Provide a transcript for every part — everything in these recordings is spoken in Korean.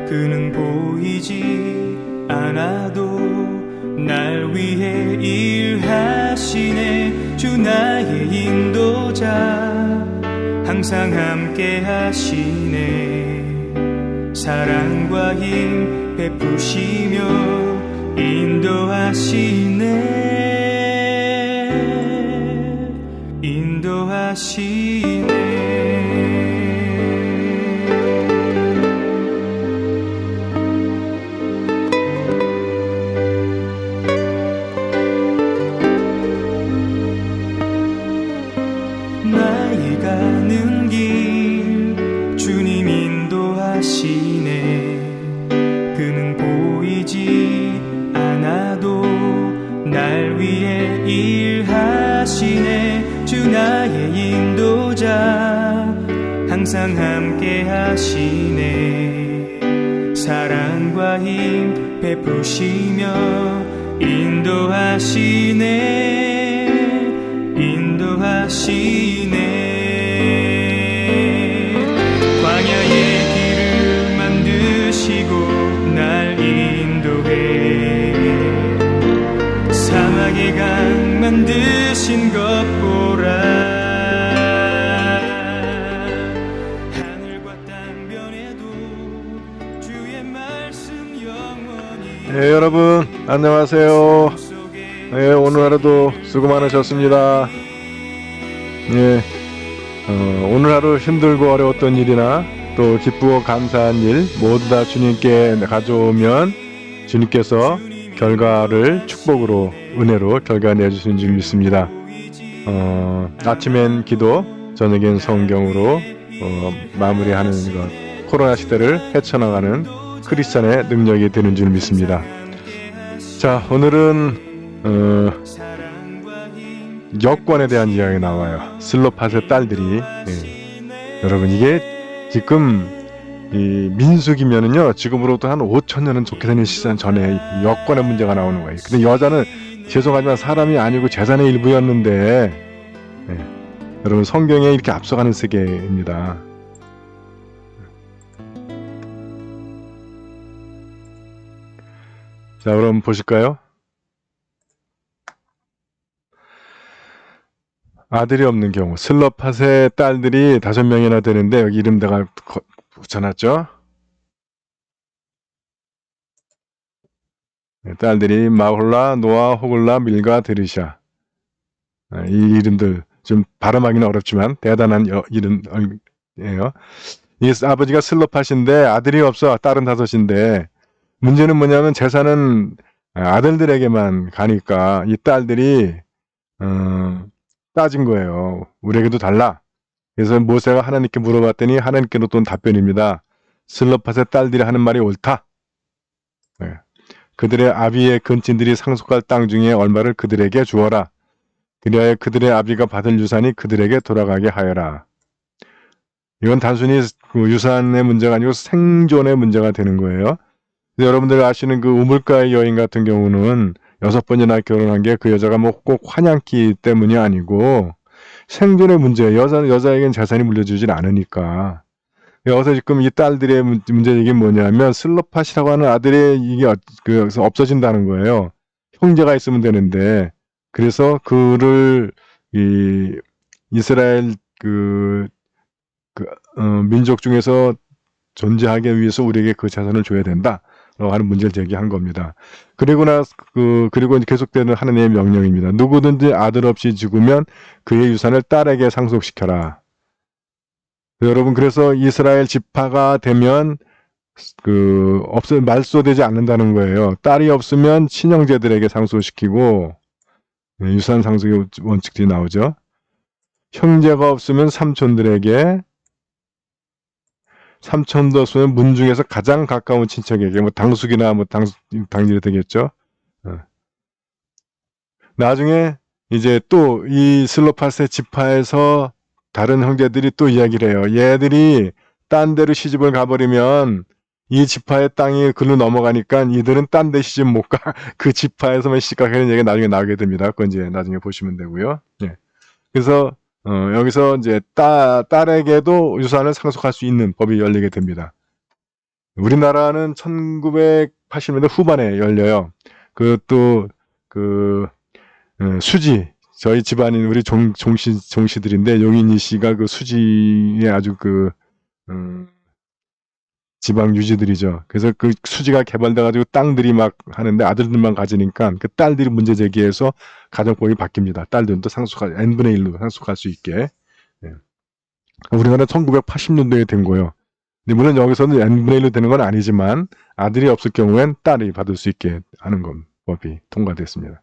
그는 보이지 않아도 날 위해 일하시네. 주 나의 인도자 항상 함께 하시네. 사랑과 힘 베푸시며 인도하시네. 나의 가는 길 주님 인도하시네. 그는 보이지 않아도 날 위해 일하시네. 주 나의 인도자 항상 함께 하시네. 사랑과 힘 베푸시며 인도하시네. 광야의 길을 만드시고 날 인도해. 사막의 강 만드신 것 보라. 하늘과 땅 변해도 주의 말씀 영원히. 네, 여러분 안녕하세요. 네, 오늘 하루도 수고 많으셨습니다. 예, 오늘 하루 힘들고 어려웠던 일이나 또 기쁘고 감사한 일 모두 다 주님께 가져오면 주님께서 결과를 축복으로 은혜로 결과 내주시는 줄 믿습니다. 아침엔 기도, 저녁엔 성경으로 마무리하는 것, 코로나 시대를 헤쳐나가는 크리스찬의 능력이 되는 줄 믿습니다. 자, 오늘은 여권에 대한 이야기가 나와요. 슬로팟의 딸들이. 예. 여러분, 이게 지금 이 민숙이면은요, 지금으로부터 한 5,000년은 좋게 되는 시간 전에 여권의 문제가 나오는 거예요. 근데 여자는 죄송하지만 사람이 아니고 재산의 일부였는데, 예. 여러분, 성경에 이렇게 앞서가는 세계입니다. 자, 그럼 보실까요? 아들이 없는 경우, 슬로팟의 딸들이 5명이나 되는데 여기 이름 내가 붙여놨죠. 딸들이 마홀라, 노아, 호글라, 밀가, 데르샤. 이 이름들 좀 발음하기는 어렵지만 대단한 이름이에요. 이 아버지가 슬로팟인데 아들이 없어. 딸은 5인데 문제는 뭐냐면 재산은 아들들에게만 가니까 이 딸들이 따진 거예요. 우리에게도 달라. 그래서 모세가 하나님께 물어봤더니 하나님께로 또 답변입니다. 슬로팟의 딸들이 하는 말이 옳다. 네. 그들의 아비의 근친들이 상속할 땅 중에 얼마를 그들에게 주어라. 그리하여 그들의 아비가 받을 유산이 그들에게 돌아가게 하여라. 이건 단순히 그 유산의 문제가 아니고 생존의 문제가 되는 거예요. 여러분들 아시는 그 우물가의 여인 같은 경우는 6번이나 결혼한 게 그 여자가 뭐 꼭 환양기 때문이 아니고 생존의 문제예요. 여자에겐 재산이 물려주질 않으니까. 여기서 지금 이 딸들의 문제이긴 뭐냐면 슬로팟이라고 하는 아들이 이게 여기서 없어진다는 거예요. 형제가 있으면 되는데 그래서 그를 이 이스라엘 민족 중에서 존재하기 위해서 우리에게 그 재산을 줘야 된다. 라고 하는 문제를 제기한 겁니다. 그리고 계속되는 하나님의 명령입니다. 누구든지 아들 없이 죽으면 그의 유산을 딸에게 상속시켜라. 여러분, 그래서 이스라엘 지파가 되면 말소되지 않는다는 거예요. 딸이 없으면 친형제들에게 상속시키고, 유산 상속의 원칙들이 나오죠. 형제가 없으면 삼촌들에게, 삼촌도 없으면 문 중에서 가장 가까운 친척에게, 뭐 당숙이나 뭐 당질이 되겠죠. 나중에 이제 또 이 슬로팟의 지파에서 다른 형제들이 또 이야기를 해요. 얘들이 딴 데로 시집을 가버리면 이 지파의 땅이 글로 넘어가니까 이들은 딴 데 시집 못 가. 그 지파에서만 시집가는 얘기가 나중에 나오게 됩니다. 그건 이제 나중에 보시면 되고요. 예. 그래서 여기서 이제 딸에게도 유산을 상속할 수 있는 법이 열리게 됩니다. 우리나라는 1980년대 후반에 열려요. 그것도 수지, 저희 집안인 우리 종씨들인데 용인이 씨가 그 수지에 아주 지방 유지들이죠. 그래서 그 수지가 개발돼가지고 땅들이 막 하는데 아들들만 가지니까 그 딸들이 문제 제기해서 가정법이 바뀝니다. 딸들도 n분의 1로 상속할 수 있게. 예. 우리나라는 1980년도에 된 거예요. 근데 물론 여기서는 n분의 1로 되는 건 아니지만 아들이 없을 경우엔 딸이 받을 수 있게 하는 법이 통과됐습니다.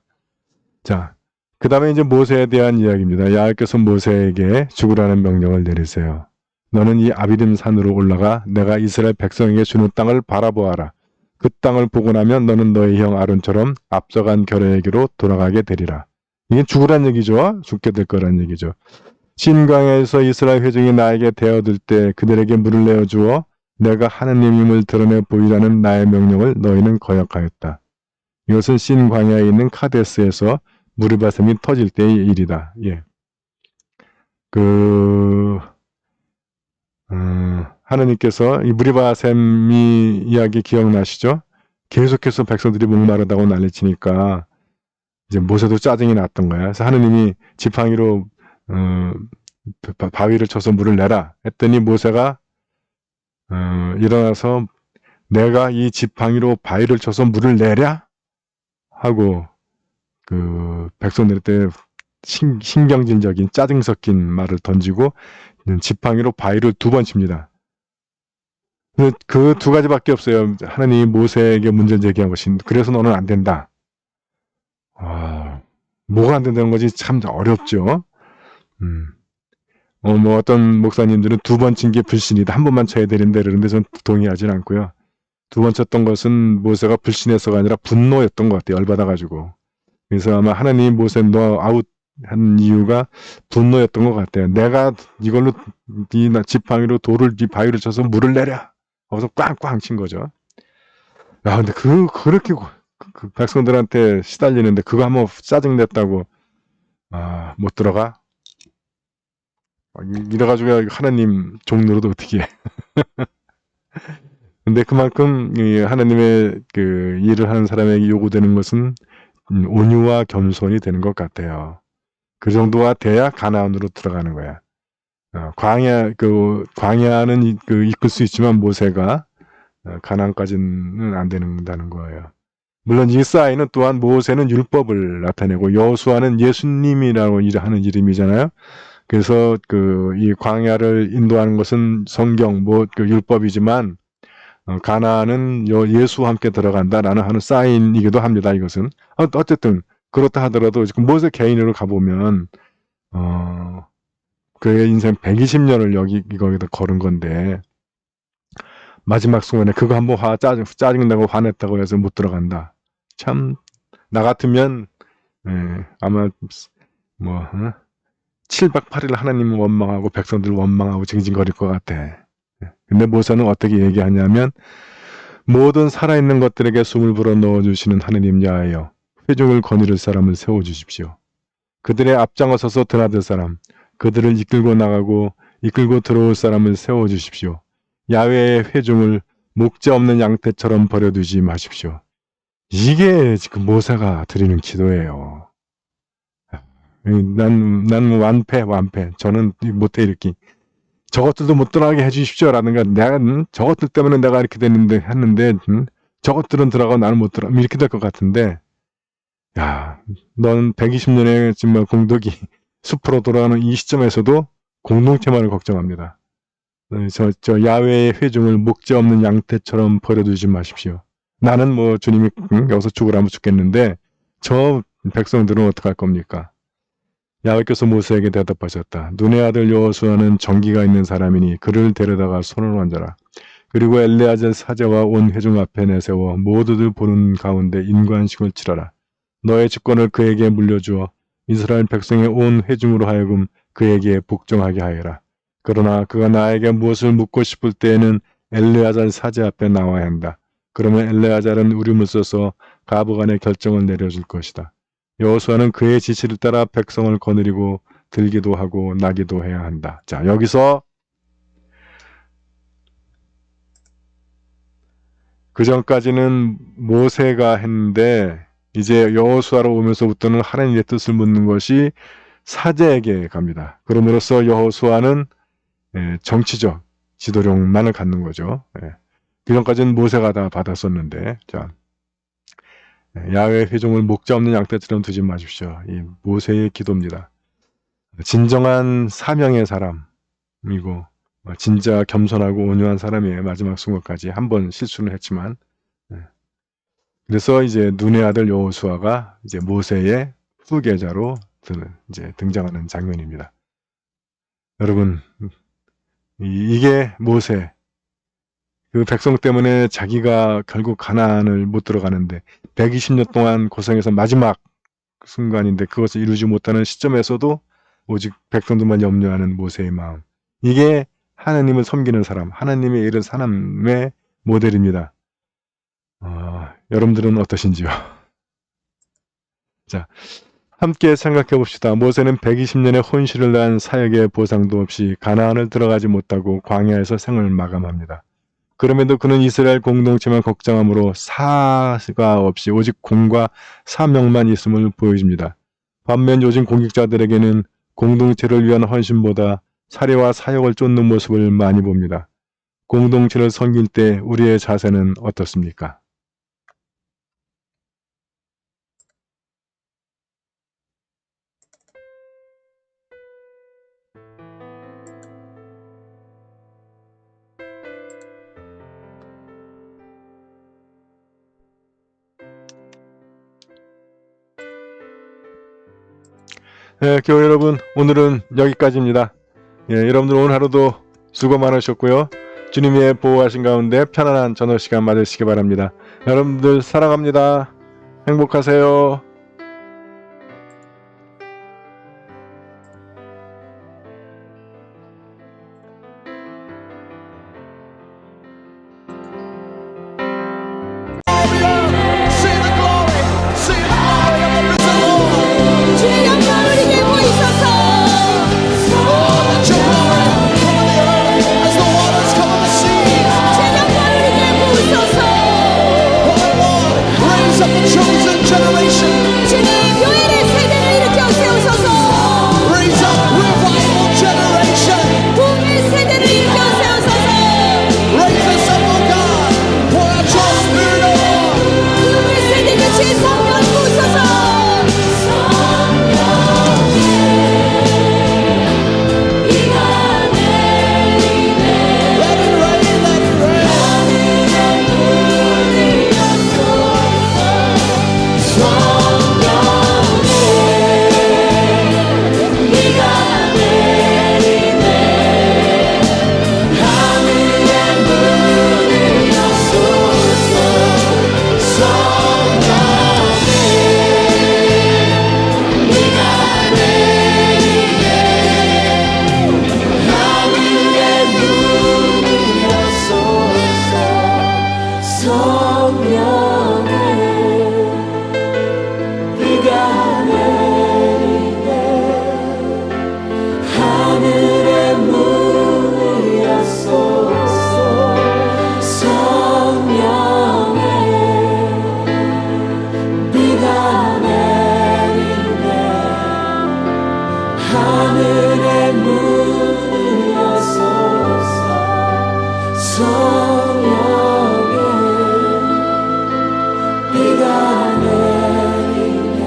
자, 그 다음에 이제 모세에 대한 이야기입니다. 야훼께서 모세에게 죽으라는 명령을 내리세요. 너는 이 아비림 산으로 올라가 내가 이스라엘 백성에게 주는 땅을 바라보아라. 그 땅을 보고 나면 너는 너의 형 아론처럼 앞서간 결례에게로 돌아가게 되리라. 이게 죽으란 얘기죠. 죽게 될 거란 얘기죠. 신광야에서 이스라엘 회중이 나에게 대어들 때 그들에게 물을 내어주어 내가 하느님임을 드러내 보이라는 나의 명령을 너희는 거역하였다. 이것은 신광야에 있는 카데스에서 무리바셈이 터질 때의 일이다. 예. 하느님께서 이 무리바셈이 이야기 기억나시죠? 계속해서 백성들이 목마르다고 난리치니까 이제 모세도 짜증이 났던 거야. 그래서 하느님이 지팡이로 바위를 쳐서 물을 내라 했더니 모세가 일어나서 내가 이 지팡이로 바위를 쳐서 물을 내랴? 하고 백성들한테 신경질적인 짜증 섞인 말을 던지고 지팡이로 바위를 2번 칩니다. 그 2가지밖에 없어요. 하나님이 모세에게 문제 제기한 것이. 그래서 너는 안 된다. 뭐가 안 된다는 거지 참 어렵죠. 뭐 어떤 목사님들은 2번 친 게 불신이다. 1번만 쳐야 되는데 그러는데 전 동의하진 않고요. 2번 쳤던 것은 모세가 불신해서가 아니라 분노였던 것 같아요. 열받아가지고. 그래서 아마 하나님이 모세 너 아웃 한 이유가 분노였던 것 같아요. 내가 이걸로 이 지팡이로 이 바위를 쳐서 물을 내랴. 거기서 꽝꽝 친 거죠. 야, 근데 그렇게 백성들한테 시달리는데 그거 한번 짜증냈다고 못 들어가? 이래가지고 하나님 종로로도 어떻게 해. 근데 그만큼 하나님의 일을 하는 사람에게 요구되는 것은 온유와 겸손이 되는 것 같아요. 그 정도가 돼야 가나안으로 들어가는 거야. 광야는 이끌 수 있지만 모세가 가나안까지는 안 된다는 거예요. 물론 이 사인은 또한 모세는 율법을 나타내고 여호수아는 예수님이라고 하는 이름이잖아요. 그래서 이 광야를 인도하는 것은 성경 율법이지만 가나안은 예수와 함께 들어간다라는 하는 사인이기도 합니다. 이것은 어쨌든 그렇다 하더라도 모세 개인으로 가보면 그의 인생 120년을 거기다 걸은 건데 마지막 순간에 그거 한번 짜증나고 화냈다고 해서 못 들어간다. 참 나 같으면 아마 7박 8일 하나님을 원망하고 백성들을 원망하고 징징거릴 것 같아. 근데 모세는 어떻게 얘기하냐면 모든 살아있는 것들에게 숨을 불어 넣어주시는 하느님 야하여 회중을 거느릴 사람을 세워주십시오. 그들의 앞장서서 드나들 사람, 그들을 이끌고 나가고 이끌고 들어올 사람을 세워주십시오. 야훼의 회중을 목자 없는 양떼처럼 버려두지 마십시오. 이게 지금 모세가 드리는 기도예요. 난 완패. 저는 못해 이렇게. 저것들도 못 들어가게 해주십시오. 라든가 내가 저것들 때문에 내가 이렇게 했는데 저것들은 들어가고 나는 못 들어가. 이렇게 될 것 같은데 야, 넌 120년의 정말 공덕이 숲으로 돌아가는 이 시점에서도 공동체만을 걱정합니다. 저 야훼의 회중을 목자 없는 양떼처럼 버려두지 마십시오. 나는 주님이 여기서 죽으라면 죽겠는데 저 백성들은 어떡할 겁니까? 야훼께서 모세에게 대답하셨다. 눈의 아들 여호수아는 정기가 있는 사람이니 그를 데려다가 손을 얹어라. 그리고 엘레아잘 사제와 온 회중 앞에 내세워 모두들 보는 가운데 인관식을 치러라. 너의 주권을 그에게 물려주어 이스라엘 백성의 온 회중으로 하여금 그에게 복종하게 하여라. 그러나 그가 나에게 무엇을 묻고 싶을 때에는 엘레아잘 사제 앞에 나와야 한다. 그러면 엘레아잘은 우림을 써서 가부간의 결정을 내려줄 것이다. 여호수아는 그의 지시를 따라 백성을 거느리고 들기도 하고 나기도 해야 한다. 자, 여기서 그 전까지는 모세가 했는데 이제 여호수아로 오면서부터는 하나님의 뜻을 묻는 것이 사제에게 갑니다. 그럼으로써 여호수아는 정치적 지도력만을 갖는 거죠. 그 전까지는 모세가 다 받았었는데, 자, 야훼 회종을 목자 없는 양떼처럼 두지 마십시오. 이 모세의 기도입니다. 진정한 사명의 사람이고 진짜 겸손하고 온유한 사람이에요. 마지막 순간까지 한 번 실수는 했지만, 그래서 이제 눈의 아들 여호수아가 이제 모세의 후계자로 이제 등장하는 장면입니다. 여러분, 이게 모세. 그 백성 때문에 자기가 결국 가나안을 못 들어가는데 120년 동안 고생해서 마지막 순간인데 그것을 이루지 못하는 시점에서도 오직 백성들만 염려하는 모세의 마음. 이게 하나님을 섬기는 사람, 하나님의 이런 사람의 모델입니다. 여러분들은 어떠신지요? 자, 함께 생각해 봅시다. 모세는 120년의 혼신을 다한 사역의 보상도 없이 가나안을 들어가지 못하고 광야에서 생을 마감합니다. 그럼에도 그는 이스라엘 공동체만 걱정함으로 사가 없이 오직 공과 사명만 있음을 보여줍니다. 반면 요즘 공직자들에게는 공동체를 위한 헌신보다 사례와 사역을 쫓는 모습을 많이 봅니다. 공동체를 섬길 때 우리의 자세는 어떻습니까? 교회 여러분, 오늘은 여기까지입니다. 여러분들 오늘 하루도 수고 많으셨고요. 주님의 보호하신 가운데 편안한 저녁 시간 맞으시기 바랍니다. 여러분들 사랑합니다. 행복하세요. 주의 영광을 이게 보이소서. 주의 영광을 이게 보이소서. 주님 교회의 세대를 일으켜 세우소서. 부흥의 세대를 일으켜 세우소서. 부흥의 세대가 주의 성령을 부으소서. 하늘의 문을 여소서. 성령의 비가 내리네.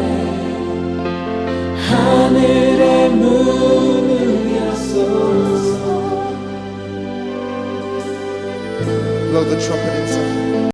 하늘의 문을 여소서. Blow the trumpet inside.